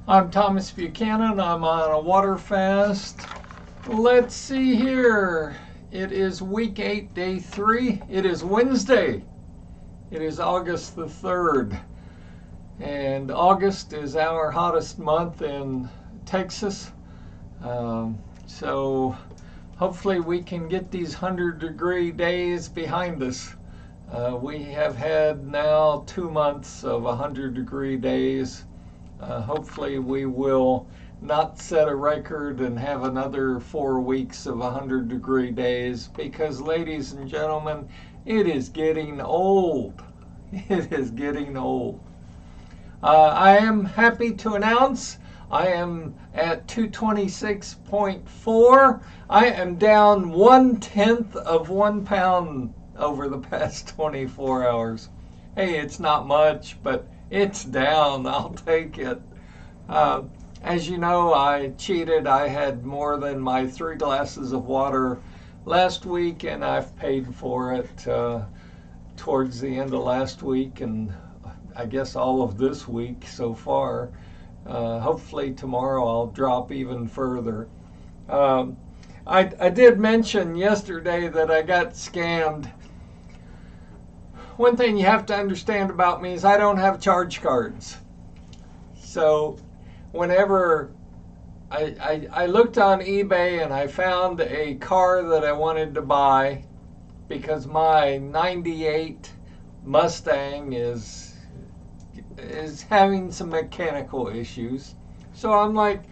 I'm Thomas Buchanan. I'm on a water fast. Let's see here. It is week 8, day 3. It is Wednesday. It is August the 3rd. And August is our hottest month in Texas. So hopefully we can get these 100-degree days behind us. We have had now 2 months of 100-degree days. Hopefully we will not set a record and have another 4 weeks of 100-degree days, because, ladies and gentlemen, it is getting old. It is getting old. I am happy to announce I am at 226.4. I am down 1/10 of 1 pound over the past 24 hours. Hey, it's not much, but it's down. I'll take it. As you know, I cheated. I had more than my 3 glasses of water last week, and I've paid for it towards the end of last week, and I guess all of this week so far. Hopefully tomorrow I'll drop even further. I did mention yesterday that I got scammed. One thing you have to understand about me is I don't have charge cards. So whenever I looked on eBay and I found a car that I wanted to buy, because my 98 Mustang is having some mechanical issues. So I'm like,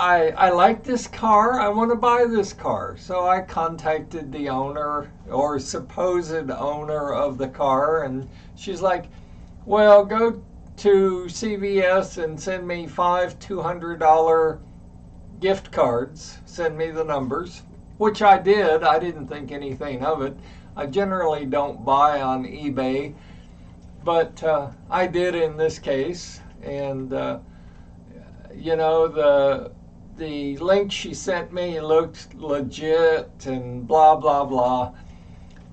I like this car. I want to buy this car. So I contacted the owner, or supposed owner of the car, and she's like, well, go to CVS and send me 5 $200 gift cards. Send me the numbers, which I did. I didn't think anything of it. I generally don't buy on eBay, but I did in this case. And you know, the link she sent me looked legit and blah blah blah.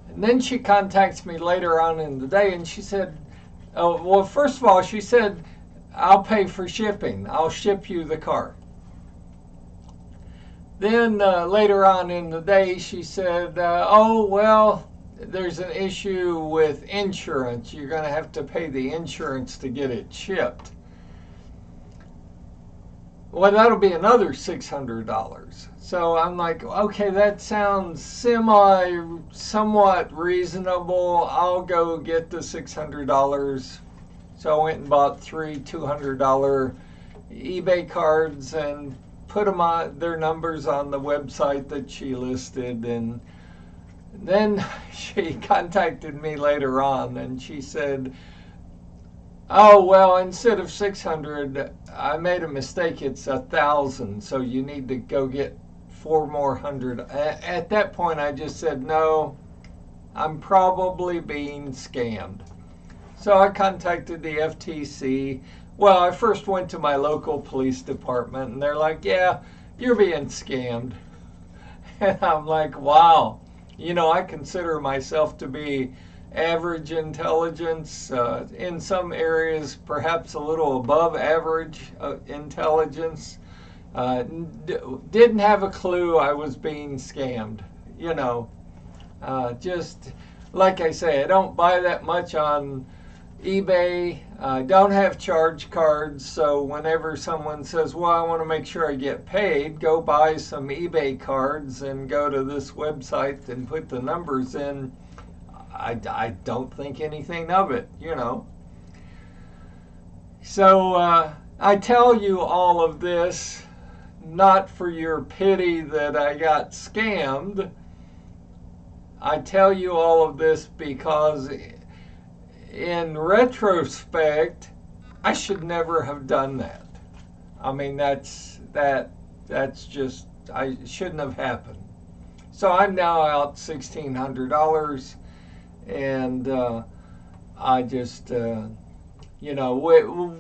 And then she contacts me later on in the day, and she said, oh, well, first of all, she said, I'll pay for shipping. I'll ship you the car. Then later on in the day, she said, oh, well, there's an issue with insurance. You're going to have to pay the insurance to get it shipped. Well, that'll be another $600. So I'm like, okay, that sounds somewhat reasonable. I'll go get the $600. So I went and bought 3 $200 eBay cards and put them on their numbers on the website that she listed. And then she contacted me later on, and she said, oh, well, instead of 600, I made a mistake. It's 1,000. So you need to go get 4 more hundred. At that point, I just said, no, I'm probably being scammed. So I contacted the FTC. Well, I first went to my local police department, and they're like, yeah, you're being scammed. And I'm like, wow. You know, I consider myself to be average intelligence, in some areas perhaps a little above average intelligence. Didn't have a clue I was being scammed. You know, just like I say, I don't buy that much on eBay. I don't have charge cards, so whenever someone says, well, I want to make sure I get paid, go buy some eBay cards and go to this website and put the numbers in, I don't think anything of it, you know. So I tell you all of this not for your pity that I got scammed. I tell you all of this because in retrospect, I should never have done that. I mean, that's just, I shouldn't have happened. So I'm now out $1,600. And I just, you know,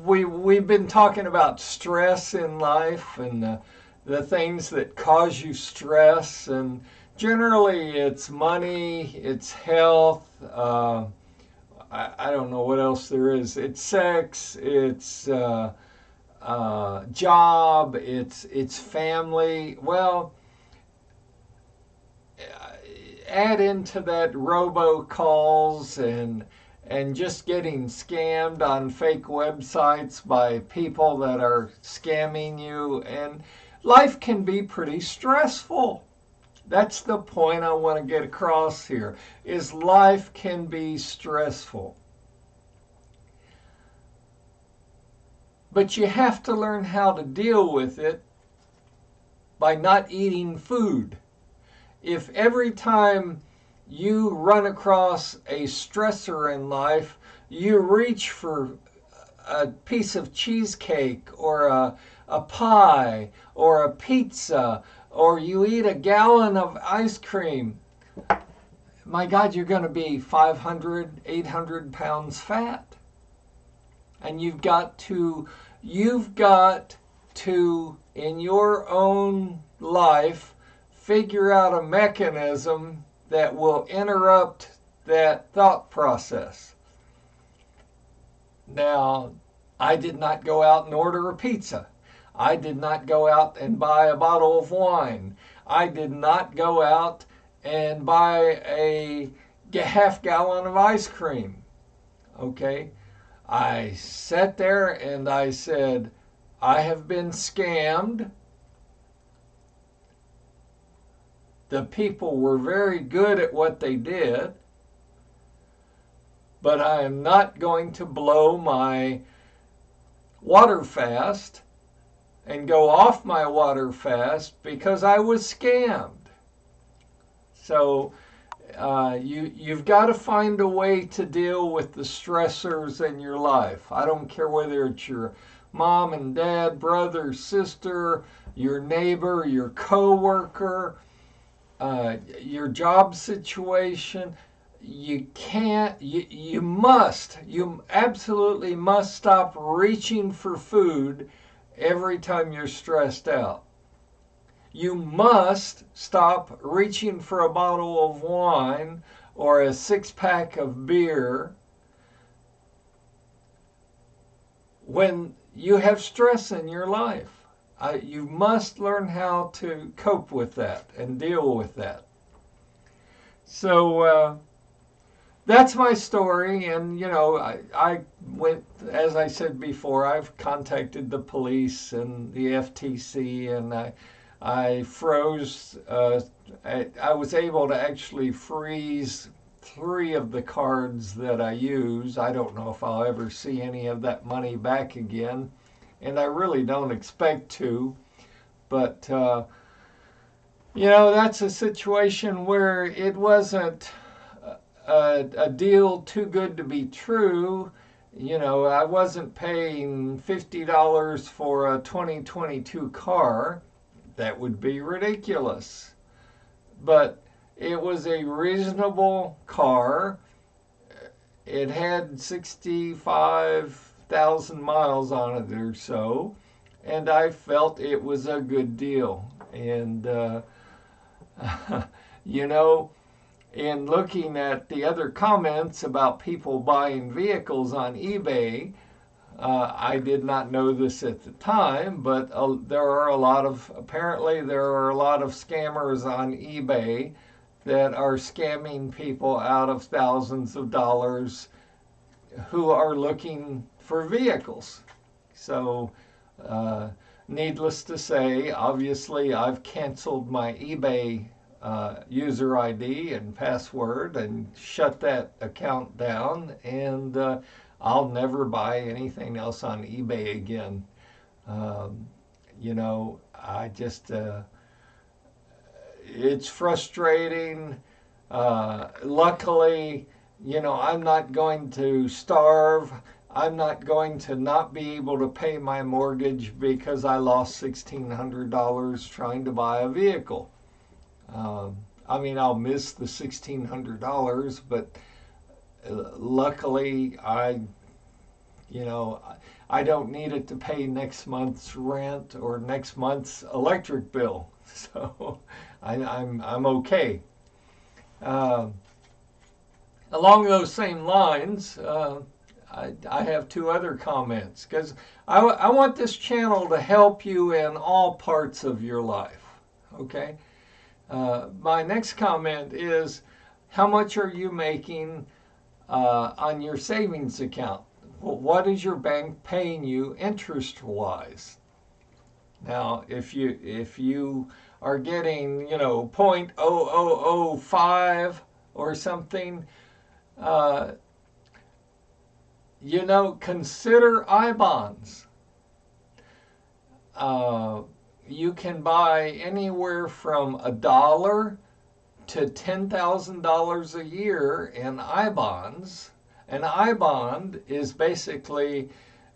we've been talking about stress in life, and the things that cause you stress. And generally it's money, it's health, I don't know what else there is. It's sex, it's job, it's family. Well, add into that robocalls and just getting scammed on fake websites by people that are scamming you, and life can be pretty stressful. That's the point I want to get across here, is life can be stressful. But you have to learn how to deal with it by not eating food. If every time you run across a stressor in life, you reach for a piece of cheesecake or a pie or a pizza, or you eat a gallon of ice cream, my God, you're going to be 500, 800 pounds fat. And you've got to, in your own life, figure out a mechanism that will interrupt that thought process. Now, I did not go out and order a pizza. I did not go out and buy a bottle of wine. I did not go out and buy a half gallon of ice cream. Okay? I sat there and I said, I have been scammed. The people were very good at what they did, but I am not going to blow my water fast and go off my water fast because I was scammed. So you've got to find a way to deal with the stressors in your life. I don't care whether it's your mom and dad, brother, sister, your neighbor, your coworker, your job situation. You absolutely must stop reaching for food every time you're stressed out. You must stop reaching for a bottle of wine or a six-pack of beer when you have stress in your life. You must learn how to cope with that and deal with that. So that's my story, and I went, as I said before, I've contacted the police and the FTC, and I froze. I was able to actually freeze 3 of the cards that I use. I don't know if I'll ever see any of that money back again, and I really don't expect to. But that's a situation where it wasn't a deal too good to be true. I wasn't paying $50 for a 2022 car. That would be ridiculous. But it was a reasonable car. It had 65,000 miles on it or so, and I felt it was a good deal. And, in looking at the other comments about people buying vehicles on eBay, I did not know this at the time, but there are a lot of scammers on eBay that are scamming people out of thousands of dollars who are looking for vehicles. So, needless to say, obviously I've canceled my eBay user ID and password and shut that account down, and I'll never buy anything else on eBay again. I just, it's frustrating. Luckily, I'm not going to starve. I'm not going to not be able to pay my mortgage because I lost $1,600 trying to buy a vehicle. I'll miss the $1,600, but luckily I don't need it to pay next month's rent or next month's electric bill, so I'm okay. Along those same lines, I have two other comments because I want this channel to help you in all parts of your life. Okay. My next comment is, how much are you making on your savings account? What is your bank paying you interest wise? Now, if you are getting, 0.0005 or something, uh, consider I bonds. You can buy anywhere from $1 to $10,000 a year in I bonds. An I bond is basically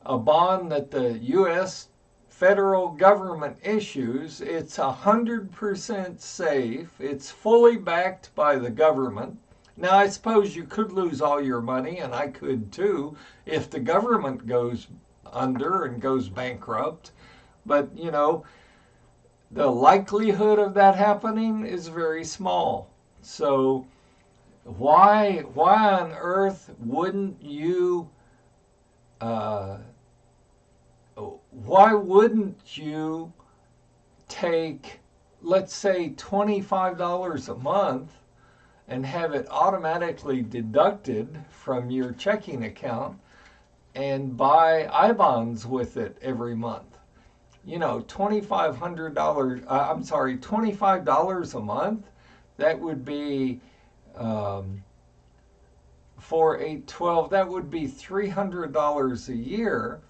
a bond that the U.S. federal government issues. It's 100% safe. It's fully backed by the government. Now, I suppose you could lose all your money, and I could too, if the government goes under and goes bankrupt. But, the likelihood of that happening is very small. So, why on earth wouldn't you take, let's say, $25 a month and have it automatically deducted from your checking account and buy I bonds with it every month? $25 a month, that would be 4, 8, 12, that would be $300 a year.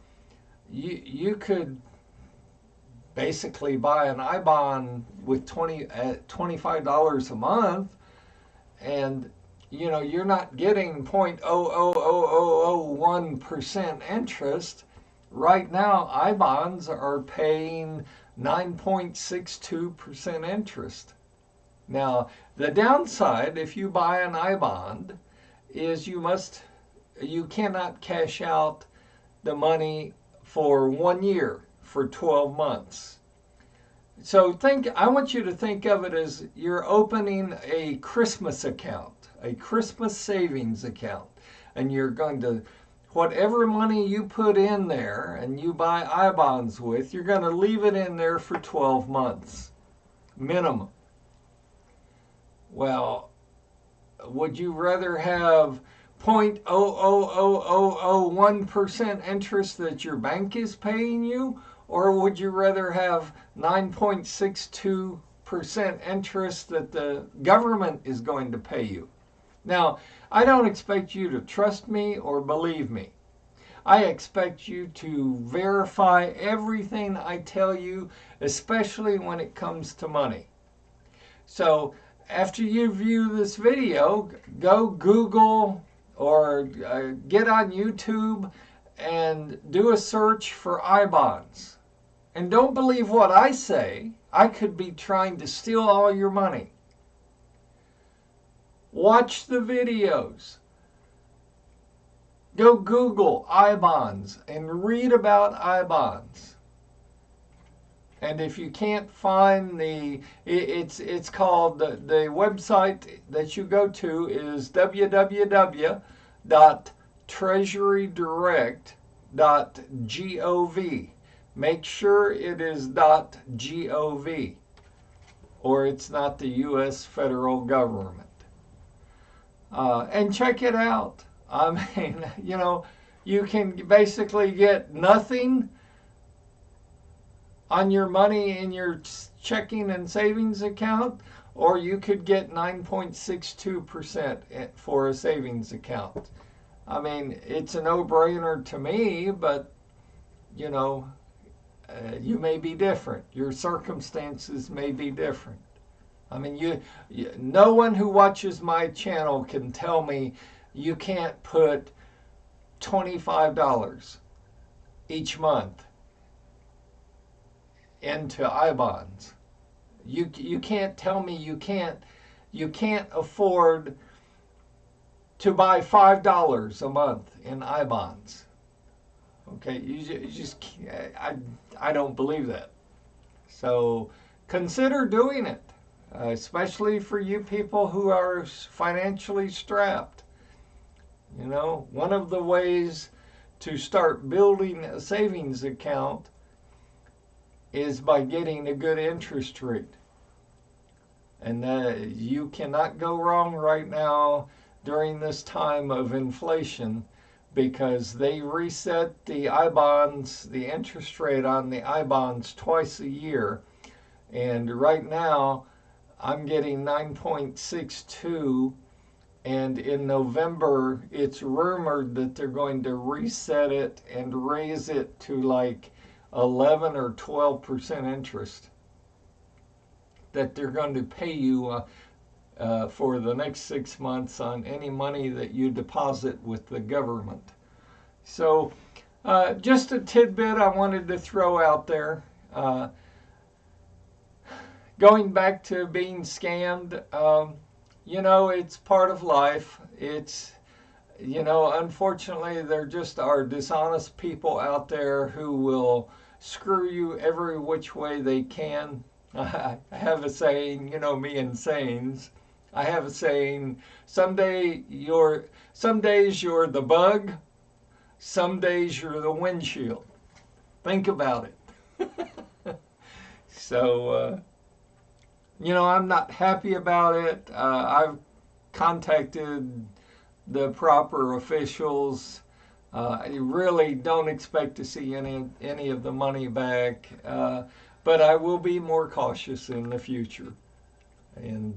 You could basically buy an I bond with $25 a month, and you're not getting 0.00001% interest. Right now, I bonds are paying 9.62% interest. Now, the downside, if you buy an I bond, is you cannot cash out the money for 1 year, for 12 months. So I want you to think of it as you're opening a Christmas account, a Christmas savings account, and you're going to, whatever money you put in there and you buy I bonds with, you're going to leave it in there for 12 months minimum. Well, would you rather have 0.00001% interest that your bank is paying you, or would you rather have 9.62% interest that the government is going to pay you? Now, I don't expect you to trust me or believe me. I expect you to verify everything I tell you, especially when it comes to money. So, after you view this video, go Google or get on YouTube and do a search for I bonds. And don't believe what I say. I could be trying to steal all your money. Watch the videos. Go Google I bonds and read about I bonds. And if you can't find it's called, the website that you go to is www.treasurydirect.gov. Make sure it is .gov, or it's not the U.S. federal government. And check it out. I mean, you can basically get nothing on your money in your checking and savings account, or you could get 9.62% for a savings account. I mean, it's a no-brainer to me, but, you may be different. Your circumstances may be different. I mean, no one who watches my channel can tell me you can't put $25 each month into I bonds. You can't tell me you can't afford to buy $5 a month in I bonds. Okay, you just I don't believe that. So consider doing it, especially for you people who are financially strapped. You know, one of the ways to start building a savings account is by getting a good interest rate. And you cannot go wrong right now during this time of inflation, because they reset the I-bonds, the interest rate on the I-bonds twice a year. And right now, I'm getting 9.62, and in November, it's rumored that they're going to reset it and raise it to like 11 or 12% interest that they're going to pay you for the next 6 months on any money that you deposit with the government. So, just a tidbit I wanted to throw out there. Going back to being scammed, you know, it's part of life. It's, you know, unfortunately, there just are dishonest people out there who will screw you every which way they can. I have a saying, you know me and sayings. I have a saying, some days you're the bug, some days you're the windshield. Think about it. So, you know, I'm not happy about it. I've contacted the proper officials. I really don't expect to see any of the money back, but I will be more cautious in the future. And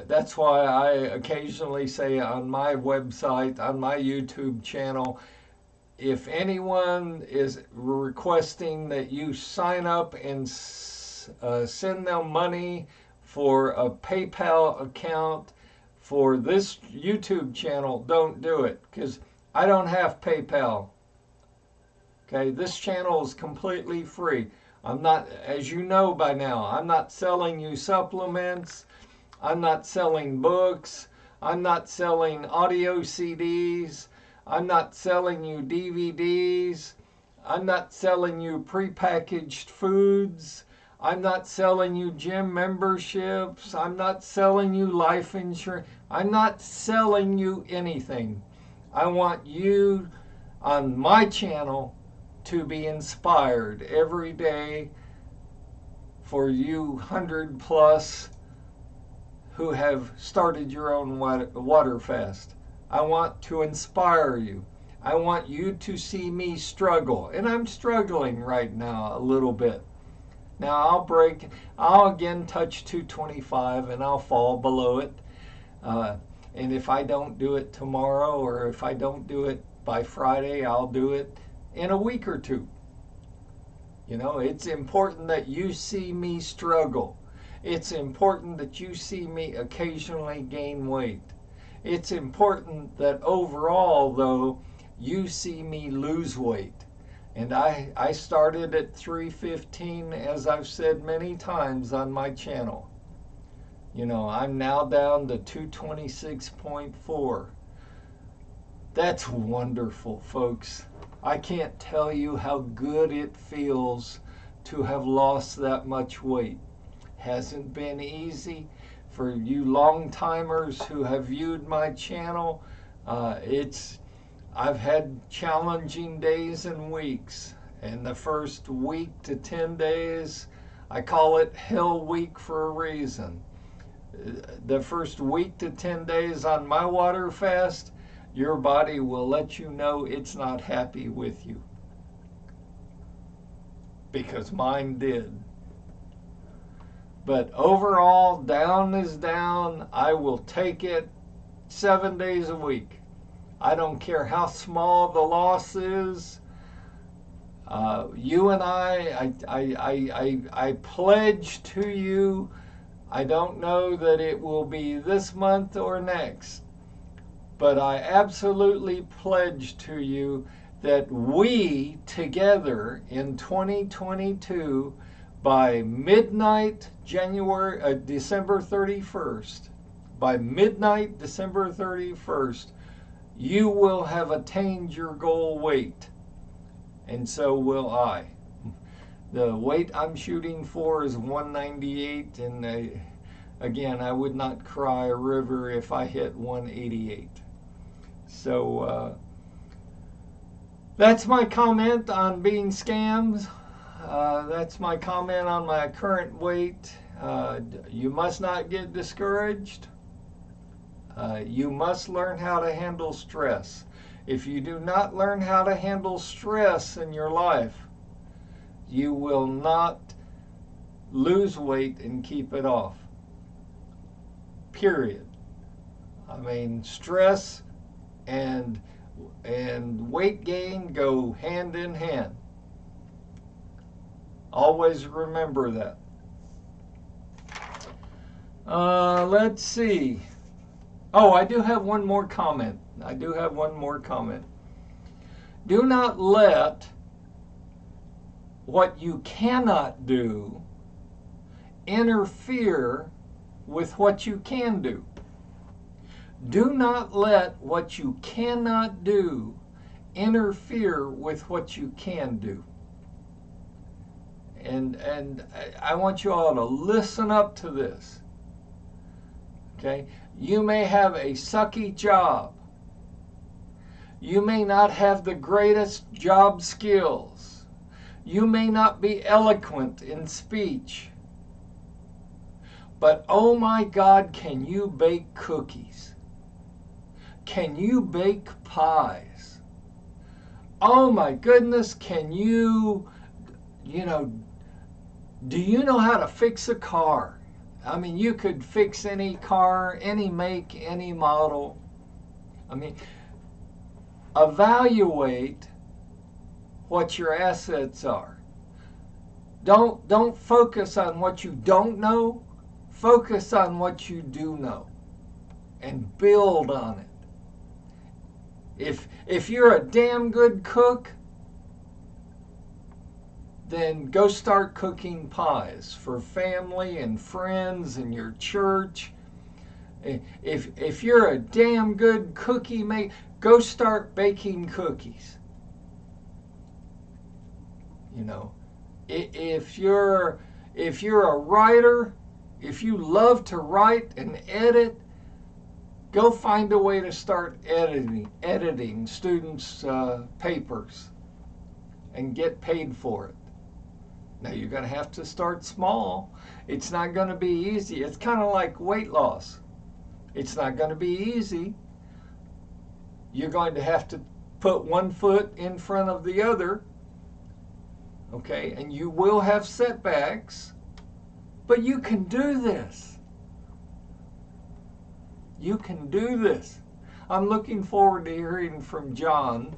that's why I occasionally say on my website, on my YouTube channel, if anyone is requesting that you sign up and send them money for a PayPal account for this YouTube channel, don't do it, because I don't have PayPal. Okay, this channel is completely free. I'm not, as you know by now, I'm not selling you supplements. I'm not selling books. I'm not selling audio CDs. I'm not selling you DVDs. I'm not selling you prepackaged foods. I'm not selling you gym memberships. I'm not selling you life insurance. I'm not selling you anything. I want you on my channel to be inspired every day, for you 100 plus who have started your own water fast. I want to inspire you. I want you to see me struggle. And I'm struggling right now a little bit. Now I'll again touch 225 and I'll fall below it. And if I don't do it tomorrow, or if I don't do it by Friday, I'll do it in a week or two. You know, it's important that you see me struggle. It's important that you see me occasionally gain weight. It's important that overall, though, you see me lose weight. And I started at 315, as I've said many times on my channel. You know, I'm now down to 226.4. That's wonderful, folks. I can't tell you how good it feels to have lost that much weight. Hasn't been easy. For you long timers who have viewed my channel, I've had challenging days and weeks. And the first week to 10 days, I call it Hell Week for a reason. The first week to 10 days on my water fast, your body will let you know it's not happy with you. Because mine did. But overall, down is down. I will take it 7 days a week. I don't care how small the loss is. You and I pledge to you, I don't know that it will be this month or next, but I absolutely pledge to you that we together in 2022, by midnight December 31st, by midnight December 31st, you will have attained your goal weight, and so will I. The weight I'm shooting for is 198, and again, I would not cry a river if I hit 188. So that's my comment on being scammed. That's my comment on my current weight. You must not get discouraged. You must learn how to handle stress. If you do not learn how to handle stress in your life, you will not lose weight and keep it off. Period. I mean, stress and weight gain go hand in hand. Always remember that. Let's see. Oh, I do have one more comment. Do not let what you cannot do interfere with what you can do. Do not let what you cannot do interfere with what you can do. And I want you all to listen up to this. Okay? You may have a sucky job. You may not have the greatest job skills. You may not be eloquent in speech. But oh my God, can you bake cookies? Can you bake pies? Oh my goodness, can you do you know how to fix a car? I mean, you could fix any car, any make, any model. I mean, evaluate what your assets are. Don't focus on what you don't know. Focus on what you do know and build on it. If you're a damn good cook, then go start cooking pies for family and friends and your church. If you're a damn good cookie maker, go start baking cookies. You know, if you're a writer, if you love to write and edit, go find a way to start editing students' papers and get paid for it. Now, you're going to have to start small. It's not going to be easy. It's kind of like weight loss. It's not going to be easy. You're going to have to put one foot in front of the other. Okay? And you will have setbacks. But you can do this. You can do this. I'm looking forward to hearing from John.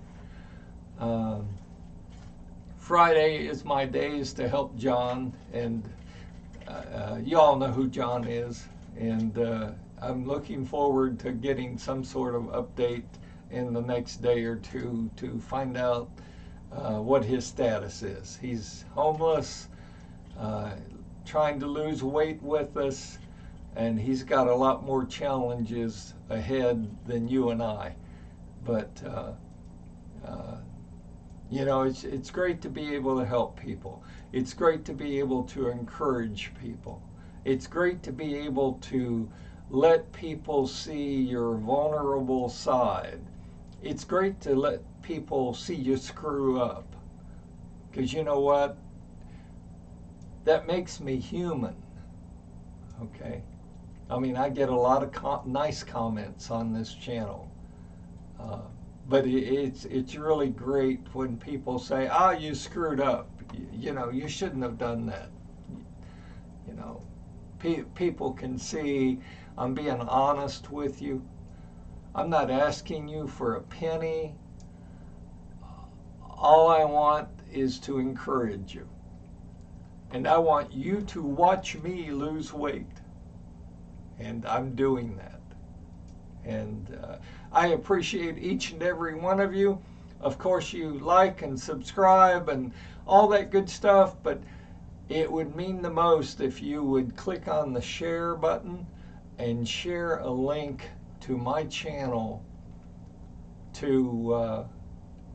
Friday is my days to help John, and you all know who John is, and I'm looking forward to getting some sort of update in the next day or two to find out what his status is. He's homeless, trying to lose weight with us, and he's got a lot more challenges ahead than you and I. But you know, it's great to be able to help people. It's great to be able to encourage people. It's great to be able to let people see your vulnerable side. It's great to let people see you screw up. Because you know what? That makes me human. Okay? I mean, I get a lot of nice comments on this channel. But it's really great when people say, "Ah, you screwed up. You know, you shouldn't have done that." You know, people can see I'm being honest with you. I'm not asking you for a penny. All I want is to encourage you. And I want you to watch me lose weight. And I'm doing that. And I appreciate each and every one of you. Of course, you like and subscribe and all that good stuff, but it would mean the most if you would click on the share button and share a link to my channel to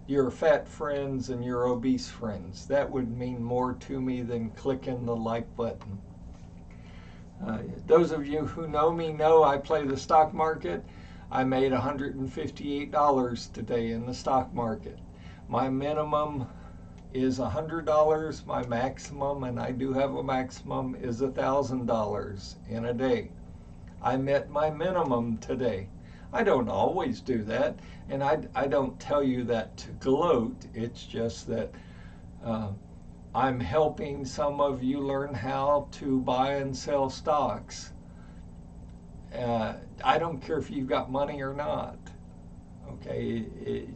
your fat friends and your obese friends. That would mean more to me than clicking the like button. Those of you who know me know I play the stock market. I made $158 today in the stock market. My minimum is $100. My maximum, and I do have a maximum, is $1,000 in a day. I met my minimum today. I don't always do that, and I don't tell you that to gloat. It's just that I'm helping some of you learn how to buy and sell stocks. I don't care if you've got money or not. Okay,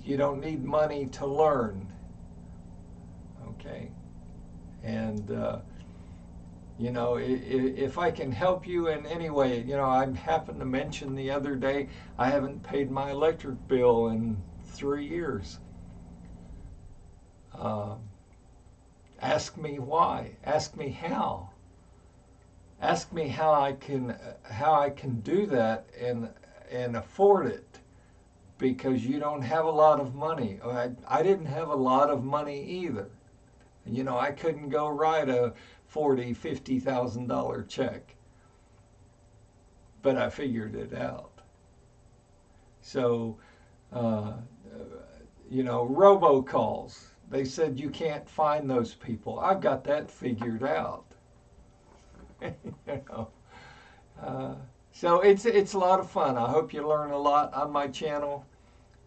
you don't need money to learn. Okay, and you know, if I can help you in any way, you know, I happened to mention the other day I haven't paid my electric bill in 3 years. Ask me why. Ask me how. Ask me how I can do that and afford it, because you don't have a lot of money. I didn't have a lot of money either. You know, I couldn't go write a $40,000-$50,000 check, but I figured it out. So, you know, robocalls. They said you can't find those people. I've got that figured out. You know, so it's a lot of fun. I hope you learn a lot on my channel.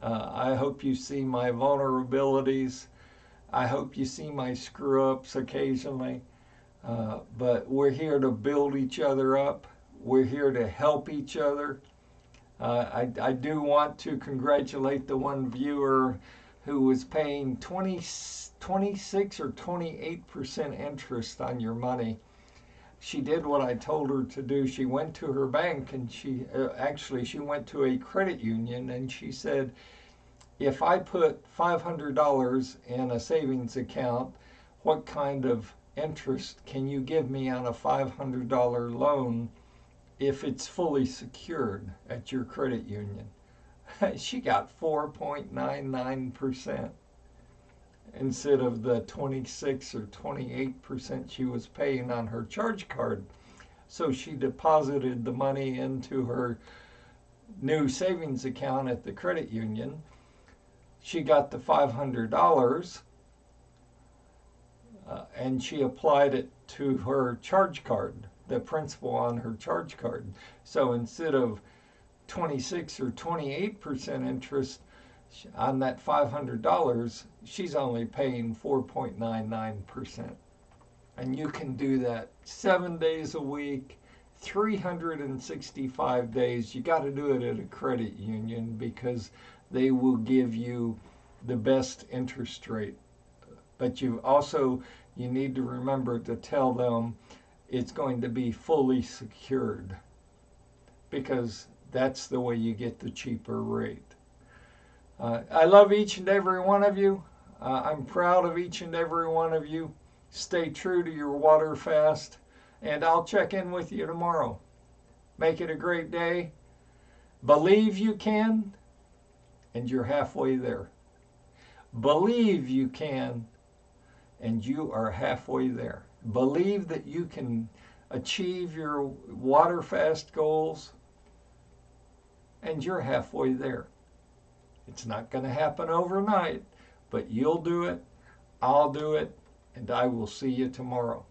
I hope you see my vulnerabilities. I hope you see my screw-ups occasionally. But we're here to build each other up. We're here to help each other. I do want to congratulate the one viewer who was paying 26 or 28% interest on your money. She did what I told her to do. She went to her bank, and she went to a credit union, and she said, if I put $500 in a savings account, what kind of interest can you give me on a $500 loan if it's fully secured at your credit union? She got 4.99% instead of the 26 or 28% she was paying on her charge card. So she deposited the money into her new savings account at the credit union. She got the $500, and she applied it to her charge card, the principal on her charge card. So instead of 26 or 28% interest on that $500, she's only paying 4.99%. And you can do that 7 days a week, 365 days. You got to do it at a credit union because they will give you the best interest rate. But you need to remember to tell them it's going to be fully secured, because that's the way you get the cheaper rate. I love each and every one of you. I'm proud of each and every one of you. Stay true to your water fast, and I'll check in with you tomorrow. Make it a great day. Believe you can, and you're halfway there. Believe you can, and you are halfway there. Believe that you can achieve your water fast goals, and you're halfway there. It's not going to happen overnight, but you'll do it, I'll do it, and I will see you tomorrow.